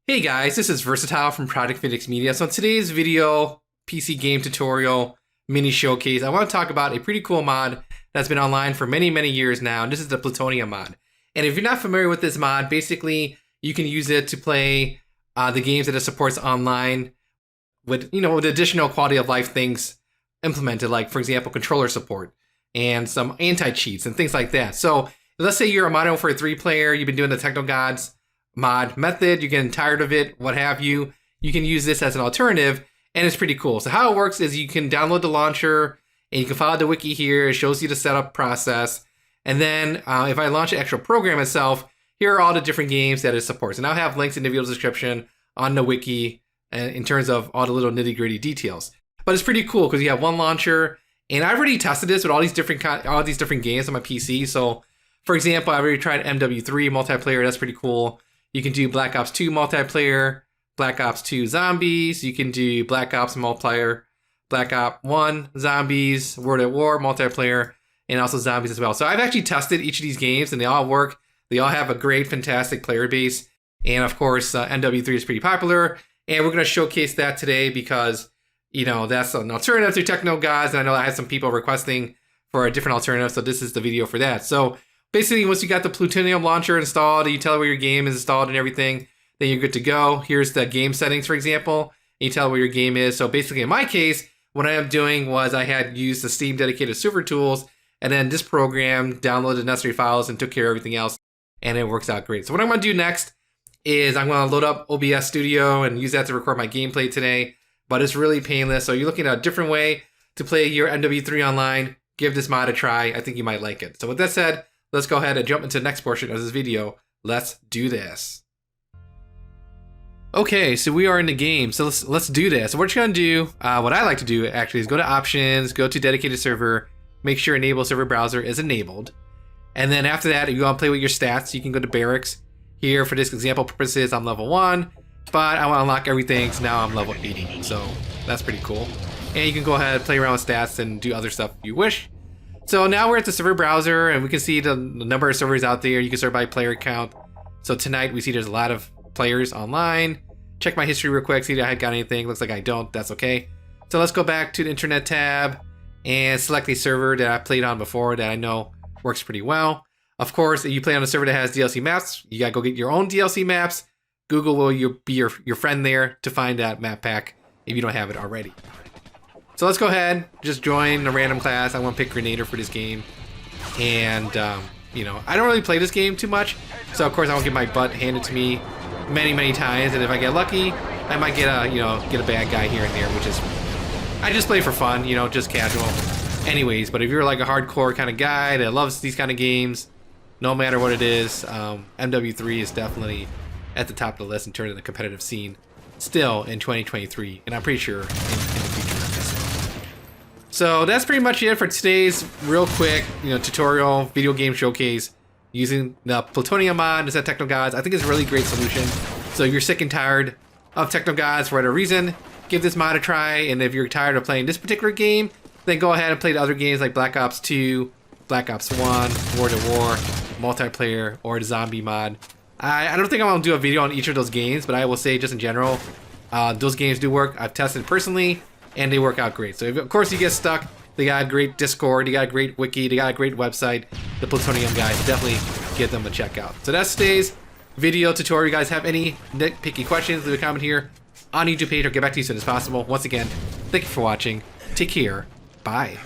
Hey guys, this is Versatile from Project Phoenix Media. So in today's video, PC game tutorial, mini showcase, I want to talk about a pretty cool mod that's been online for many years now. And this is the Plutonium mod. And if you're not familiar with this mod, basically you can use it to play the games that it supports online with, with additional quality of life things implemented, like for example, controller support and some anti-cheats and things like that. So let's say you're a Modern Warfare 3 player, you've been doing the Teknogods mod method, you're getting tired of it, what have you, you can use this as an alternative, and it's pretty cool. So how it works is you can download the launcher, and you can follow the wiki here. It shows you the setup process, and then if I launch the actual program itself, here are all the different games that it supports. And I'll have links in the video description on the wiki in terms of all the little nitty-gritty details. But it's pretty cool because you have one launcher, and I've already tested this with all these different games on my PC. So, for example, I've already tried MW3 multiplayer. That's pretty cool. You can do Black Ops 2 multiplayer, Black Ops 2 zombies. You can do Black Ops multiplayer, Black Ops 1 zombies, World at War multiplayer, and also zombies as well. So I've actually tested each of these games, and they all work. They all have a great, fantastic player base. And of course, MW3 is pretty popular. And we're going to showcase that today because, that's an alternative to Teknogods. And I know I had some people requesting for a different alternative. So this is the video for that. So basically, once you got the Plutonium launcher installed, you tell it where your game is installed and everything, then you're good to go. Here's the game settings, for example. And you tell it where your game is. So basically, in my case, what I am doing was I had used the Steam dedicated server tools, and then this program downloaded the necessary files and took care of everything else, and it works out great. So what I'm going to do next is I'm going to load up OBS Studio and use that to record my gameplay today, but it's really painless. So you're looking at a different way to play your MW3 online. Give this mod a try. I think you might like it. So with that said, let's go ahead and jump into the next portion of this video. Let's do this. Okay, so we are in the game. So let's do this. So what you're gonna do, what I like to do actually is go to options, go to dedicated server, make sure enable server browser is enabled. And then after that, you wanna play with your stats. You can go to barracks. Here for this example purposes, I'm level 1, but I wanna unlock everything, so now I'm level 80. So that's pretty cool. And you can go ahead, play around with stats and do other stuff if you wish. So now we're at the server browser, and we can see the number of servers out there. You can sort by player count. So tonight we see there's a lot of players online. Check my history real quick, see if I got anything. Looks like I don't, that's okay. So let's go back to the internet tab and select a server that I played on before that I know works pretty well. Of course, if you play on a server that has DLC maps, you gotta go get your own DLC maps. Google will be your friend there to find that map pack if you don't have it already. So let's go ahead, just join a random class. I want to pick Grenader for this game. And, I don't really play this game too much. So of course I won't get my butt handed to me many times. And if I get lucky, I might get a bad guy here and there, which is, I just play for fun, just casual. Anyways, but if you're like a hardcore kind of guy that loves these kind of games, no matter what it is, MW3 is definitely at the top of the list in terms of the competitive scene still in 2023. And I'm pretty sure in the future. So that's pretty much it for today's real quick, tutorial video game showcase using the Plutonium mod instead of Teknogods. I think it's a really great solution. So if you're sick and tired of Teknogods for whatever reason, give this mod a try. And if you're tired of playing this particular game, then go ahead and play the other games like Black Ops 2, Black Ops 1, World at War, multiplayer, or the zombie mod. I don't think I'm going to do a video on each of those games, but I will say just in general, those games do work. I've tested personally, and they work out great. So if, of course, you get stuck, they got a great Discord, they got a great wiki, they got a great website, the Plutonium guys. Definitely give them a check out. So that's today's video tutorial. You guys have any nitpicky questions, leave a comment here on the YouTube page or get back to you as soon as possible. Once again, thank you for watching. Take care. Bye.